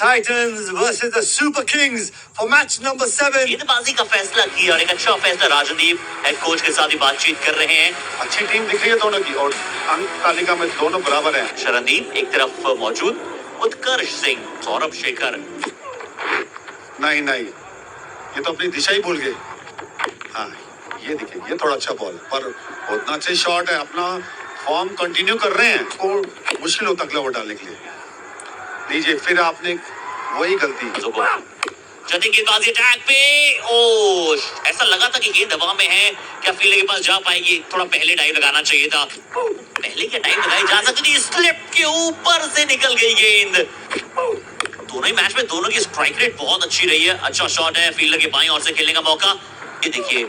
Titans versus the Super Kings for match number 7. गेंदबाजी का फैसला किया और एक अच्छा फैसला राजनदीप हेड कोच के साथ ही बातचीत कर रहे हैं। अच्छी टीम दिख रही है दोनों की और अंक तालिका में दोनों बराबर हैं। शरणदीप एक तरफ मौजूद, उत्कर्ष सिंह, सौरभ शेखर। नहीं ये तो अपनी दिशा ही भूल गए। हाँ ये देखिए, ये थोड़ा अच्छा बॉल पर उतना अच्छा शॉट है। अपना फॉर्म कंटिन्यू कर रहे हैं, को मुश्किल होता अगला ओवर डालने के लिए। लीजिए फिर आपने वही गलती। जतिन गेंदबाजी अटैक पे, ओ ऐसा लगा था कि गेंद हवा में है, क्या फील्डर के पास जा पाएगी? थोड़ा पहले डाइव लगाना चाहिए था। पहले क्या डाइव लगाई जा सकती थी? स्लिप के ऊपर से निकल गई गेंद। दोनों ही मैच में दोनों की स्ट्राइक रेट बहुत अच्छी रही है। अच्छा शॉट है, फील्डर के बाईं ओर से खेलने का मौका। ये देखिए,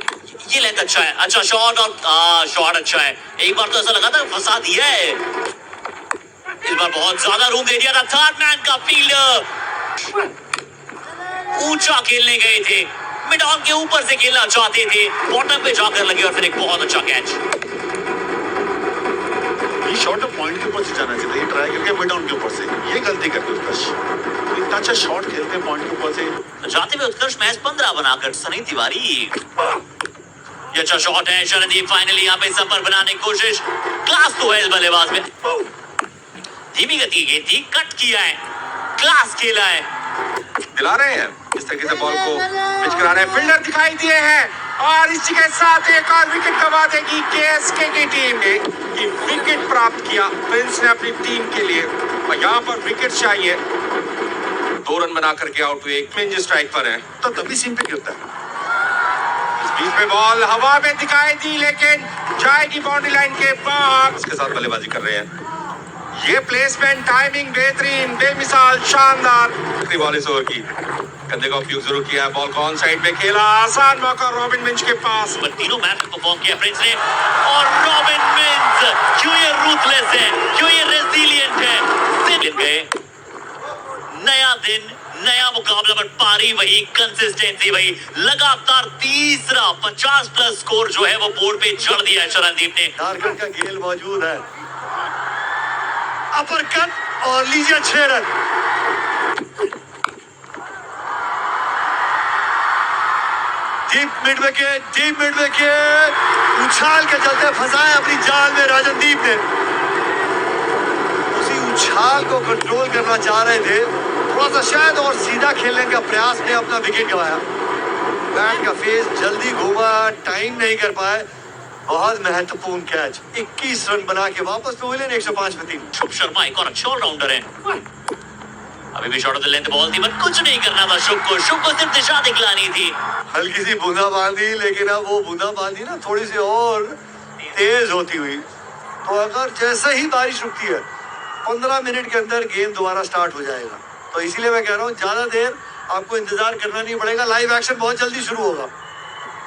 ये लेंथ अच्छा है, अच्छा शॉट और शॉट अच्छा है। एक बार तो ऐसा लगा था फंसा दिया है, इस बार बहुत ज्यादा रूम दे दिया था। थर्ड मैन का फील्डर ऊंचा खेलने गए थे, मिड ऑन के ऊपर से खेलना चाहते थे, बॉटम पे जाकर लगे और फिर एक बहुत अच्छा कैच। ये शॉट पॉइंट के ऊपर से जाना चाहिए, ट्राई करके मिड ऑन के ऊपर से। ये गलती करते उत्कर्ष, इतना अच्छा शॉट खेलते हैं पॉइंट के ऊपर से। जाते हुए उत्कर्ष मैच 15 बनाकर सनी तिवारी। ये अच्छा शॉट है, शरणदीप फाइनली यहाँ पे संपर्क बनाने की कोशिश। क्लास तो है इस बल्लेबाज में, धीमी गति की थी, कट किया है, क्लास खेला है। दिला रहे हैं इस तरीके से बॉल को पिच करा रहे हैं। फील्डर दिखाई दिए हैं और इसी के साथ एक और विकेट गवा देगी केएसके की टीम ने। कि विकेट प्राप्त किया प्रिंस ने अपनी टीम के लिए और यहाँ पर विकेट चाहिए। 2 रन बना करके आउट हुए, एक मिंज स्ट्राइक पर है तो तभी सीम पे गिरता है। इस बीच में बॉल हवा में दिखाई दी लेकिन जाएगी बाउंड्री लाइन के बाहर। इसके साथ बल्लेबाजी कर रहे हैं। ये प्लेसमेंट, टाइमिंग बेहतरीन, बेमिसाल, शानदार। बॉल इस ओवर की कंधे का उपयोग जरूर किया, बॉल को ऑन साइड में खेला, आसान मौका रॉबिन मिंज के पास। तीनों मैच में परफॉर्म किया प्रिंस ने, और रॉबिन मिंज क्यों ये रूथलेस है, क्यों ये रेजिलिएंट है। गए नया दिन, नया मुकाबला, पर पारी वही, कंसिस्टेंसी वही, लगातार तीसरा 50 प्लस स्कोर जो है वो बोर्ड पे चढ़ दिया है शरणदीप ने। झारखंड का गेल मौजूद है, अपरकट और लीजिए 6 रन। डीप मिड विकेट, उछाल के चलते फंसाए अपनी जाल में राजनदीप ने। उसी उछाल को कंट्रोल करना चाह रहे थे, थोड़ा सा शायद और सीधा खेलने का प्रयास में अपना विकेट गवाया। बैट का फेस जल्दी घूमा, टाइम नहीं कर पाए। बहुत महत्वपूर्ण कैच, 21 रन बना के वापस तो मिले 105 पे 3। शुभ शर्मा एक और अच्छा ऑलराउंडर है। अभी भी shot of the length ball थी, पर कुछ नहीं करना था शुभ को सिर्फ दिशा दिखलानी थी। हल्की सी बूंदाबांदी, लेकिन अब वो बूंदाबांदी ना थोड़ी सी और तेज होती हुई, तो अगर जैसे ही बारिश रुकती है 15 मिनट के अंदर गेम दोबारा स्टार्ट हो जाएगा। तो इसीलिए मैं कह रहा हूँ ज्यादा देर आपको इंतजार करना नहीं पड़ेगा, लाइव एक्शन बहुत जल्दी शुरू होगा।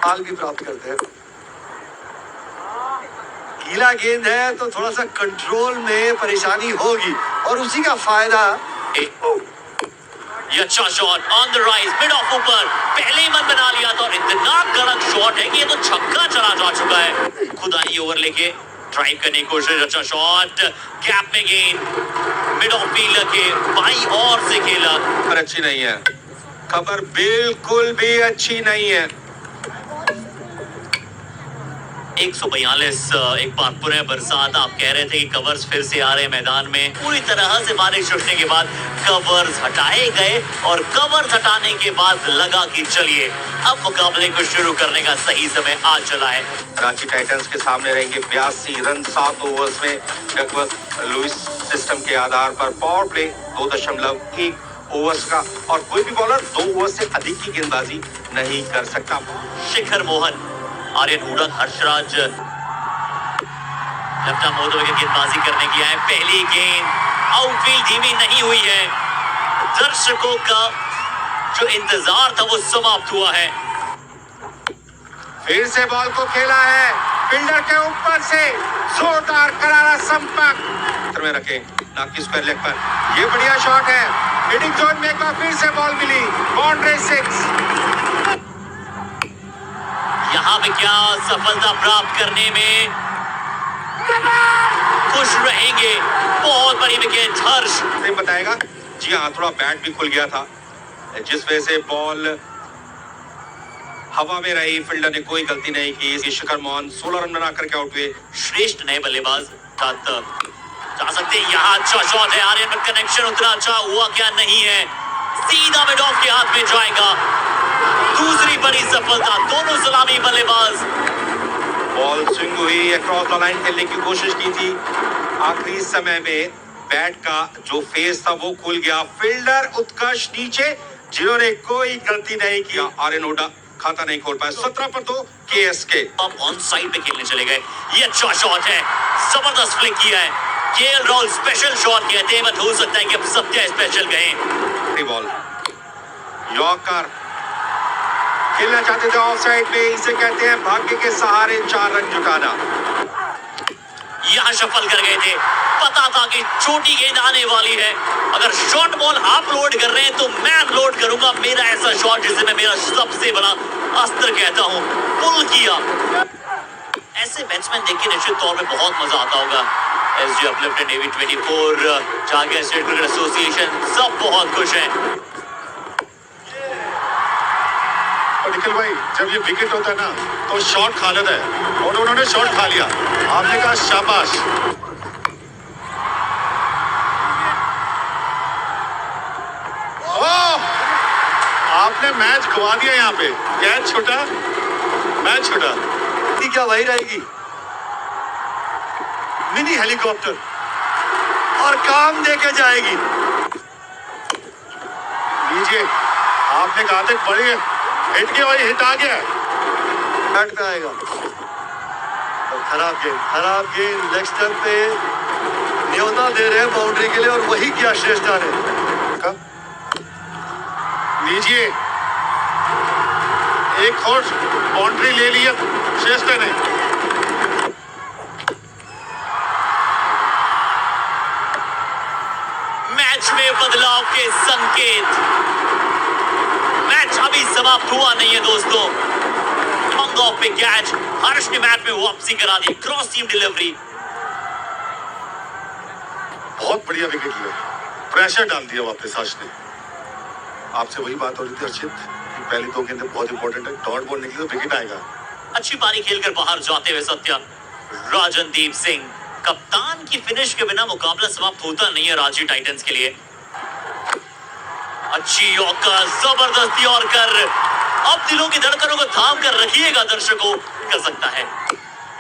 हाल भी प्राप्त करते हैं। गीला गेंद है तो थोड़ा सा कंट्रोल में परेशानी होगी और उसी का फायदा। ये अच्छा shot on the rise, mid of ऊपर, पहले ही मन बना लिया था और इतना कड़क शॉट है कि ये तो छक्का चला जा चुका है। खुद आई ओवर लेके ड्राइव करने की कोशिश, अच्छा शॉट, गैप में गेंद, मिड ऑफ फील्डर के बाईं ओर से खेला, पर अच्छी नहीं है खबर, बिल्कुल भी अच्छी नहीं है। 142 एक बार पुनः बरसात। आप कह रहे थे कि कवर्स फिर से आ रहे मैदान में, पूरी तरह से बारिश रुकने के बाद कवर्स हटाए गए और कवर्स हटाने के बाद लगा कि चलिए अब मुकाबले को शुरू करने का सही समय आ चला है। रांची टाइटंस के सामने रहेंगे 82 रन 7 ओवर्स में। डकवर्थ लुइस सिस्टम के आधार पर पावर प्ले 2.1 ओवर्स का और कोई भी बॉलर 2 ओवर से अधिक की गेंदबाजी नहीं कर सकता। शिखर मोहन, आर्यन हुडा, हर्षराज लेफ्ट आर्म होते हुए गेंदबाजी करने की है। पहली गेंद आउटफील्ड धीमी नहीं हुई है, दर्शकों का जो इंतजार था वो समाप्त हुआ है। फिर से बॉल को खेला है, फील्डर के ऊपर से जोरदार करारा संपर्क में रखे, नाकी स्क्वायर लेग पर। ये बढ़िया शॉट है, हिटिंग जोन में फिर से बॉल मिली, बाउंड्री 6। यहाँ पे क्या सफलता प्राप्त करने में खुश रहेंगे, बहुत बड़ी विकेट। हर्ष बताएगा जी हाँ, थोड़ा बैट भी खुल गया था, जिस वजह से बॉल हवा में रही। फील्डर ने कोई गलती नहीं की। शिखर मोहन 16 रन बना करके आउट हुए। श्रेष्ठ नए बल्लेबाज साथ जा सकते हैं। यहाँ अच्छा शॉट है आर्यन, पर कनेक्शन उतना अच्छा हुआ क्या नहीं है, सीधा मिड ऑफ के हाथ में जाएगा। दूसरी बड़ी सफलता, दोनों सलामी बल्लेबाज। बॉल स्विंग हुई, अक्रॉस द लाइन खेलने की कोशिश की थी। आखिरी समय में बैट का जो फेस था वो खुल गया। फील्डर उत्कर्ष नीचे, जिन्होंने कोई गलती नहीं किया। आर्यन हुड्डा खाता नहीं खोल पाया। 17 पर 2 केएसके। अब ऑन साइड पे खेलने चले गए। ये अच्छा शॉट है, जबरदस्त फ्लिक किया है। केएल राहुल स्पेशल शॉट कहते हैं, बट हो सकता है कि अब सत्या स्पेशल गए। बॉल यॉर्कर खेलना चाहते थे ऑफ साइड में। इसे कहते हैं भाग्य के सहारे 4 रन जुटाना। यहाँ सफल कर गए थे, पता था कि छोटी गेंद आने वाली है। अगर शॉर्ट बॉल आप लोड कर रहे हैं तो मैं लोड करूंगा मेरा ऐसा शॉट, जिसे मैं मेरा सबसे बड़ा अस्त्र कहता हूं। पुल किया। ऐसे बैट्समैन देख के निश्चित तौर पे बहुत मजा आता होगा। SG uplifted navy 24, Jharkhand state cricket association, सब बहुत खुश हैं। और निखिल भाई, जब ये विकेट होता है ना तो शॉट खा लेता है, और उन्होंने शॉट खा लिया। आपने कहा शाबाश। आपने मैच गवा दिया। यहाँ पे कैच छूटा, मैच छूटा। क्या वही रहेगी, मिनी हेलीकॉप्टर, और काम देके जाएगी। लीजिए, आपने कहा था बड़ी हिट के वही हिट आ गया। बैट पे आएगा और खराब गेंद लेग स्टंप पे न्योता दे रहे हैं बाउंड्री के लिए, और वही किया श्रेष्ठा ने। लीजिए, एक और बाउंड्री ले लिया श्रेष्ठा ने। मैच में बदलाव के संकेत। मैच अभी समाप्त हुआ नहीं है दोस्तों। लॉन्ग ऑफ पे कैच, हर्ष ने मैच में वापसी करा दी। क्रॉस सीम डिलीवरी। बहुत बढ़िया विकेट लिया, प्रेशर डाल दिया वापस हर्ष ने। आपसे वही बात हो रही थी अर्चित, पहली 2 गेंदें बहुत इंपॉर्टेंट है। डॉट बॉल निकली तो विकेट आएगा। अच्छी पारी खेलकर बाहर जाते हुए सत्या। राजनदीप सिंह, कप्तान की फिनिश के बिना मुकाबला समाप्त होता नहीं है रांची टाइटंस के लिए। अच्छी यॉर्कर, जबरदस्त यॉर्कर। अब दिलों की धड़कनों को थाम कर रखिएगा दर्शकों, कर सकता है।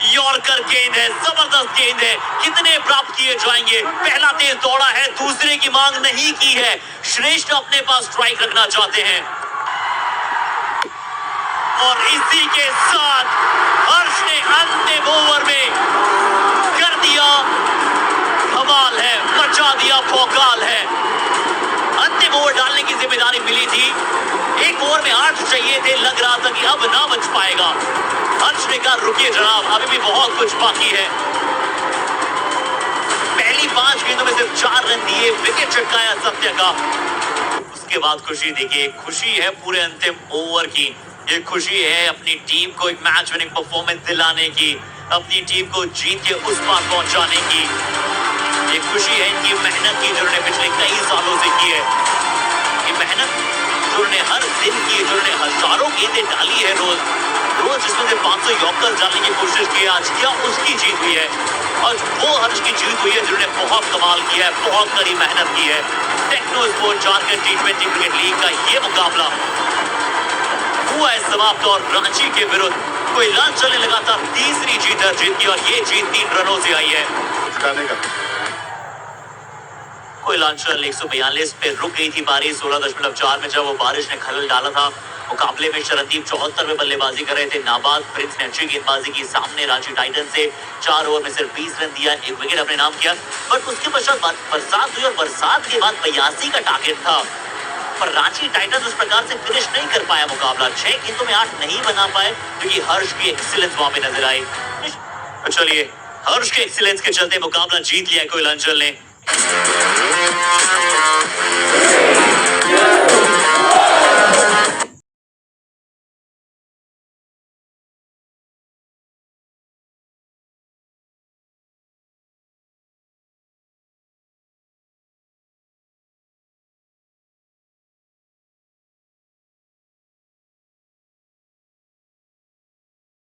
यॉर्कर गेंद है, जबरदस्त गेंद है। कितने प्राप्त किए जाएंगे? पहला तेज दौड़ा है, दूसरे की मांग नहीं की है। श्रेष्ठ अपने पास स्ट्राइक रखना चाहते हैं, और इसी के साथ हर्ष ने अंतिम ओवर में कर दिया कमाल है, मचा दिया भौकाल है। अंतिम ओवर डालने की जिम्मेदारी मिली थी। एक ओवर में 8 चाहिए थे, लग रहा था कि अब ना बच पाएगा। हर्ष ने कहा रुकिए जनाब, अभी भी बहुत कुछ बाकी है। पहली 5 गेंदों में सिर्फ 4 रन दिए, विकेट चटकाया सत्य का। उसके बाद खुशी देखिए, खुशी है पूरे अंतिम ओवर की। ये खुशी है अपनी टीम को एक मैच विनिंग परफॉर्मेंस दिलाने की, अपनी टीम को जीत के उस पार पहुंचाने की। ये खुशी है इनकी मेहनत की, जिन्होंने पिछले कई सालों से की है। ये मेहनत जिन्होंने हर दिन की, जिन्होंने हजारों गेंदें डाली है रोज जिसमें से 500 यॉर्कर डालने की कोशिश की, आज क्या उसकी जीत हुई है। और वो हर्ष की जीत हुई है जिन्होंने बहुत कमाल किया है, बहुत कड़ी मेहनत की है। Techno sport Jharkhand T20 cricket league का ये मुकाबला हुआ है समाप्त, और रांची के विरुद्ध कोयलांचल ने लगातार तीसरी जीत दर्ज की, और ये जीत 3 रनों से आई है। कोयलांचल 142 पे रुक गई थी पारी 16.4 में, जब वो बारिश ने खलल डाला था। मुकाबले में शरणदीप 74 में बल्लेबाजी कर रहे थे। नाबाद प्रिंस ने अच्छी गेंदबाजी की, सामने रांची टाइटंस से 4 ओवर में सिर्फ 20 रन दिया, 1 विकेट अपने नाम किया। बट उसके पश्चात बरसात हुई, और बरसात के बाद 82 का टारगेट था, पर रांची टाइटंस उस प्रकार से फिनिश नहीं कर पाया मुकाबला। 6 गेंदों में 8 नहीं बना पाए, क्योंकि हर्ष की एक्सीलेंस वहां पे नजर आई। तो चलिए, हर्ष के एक्सीलेंस के चलते मुकाबला जीत लिया कोयलांचल ने।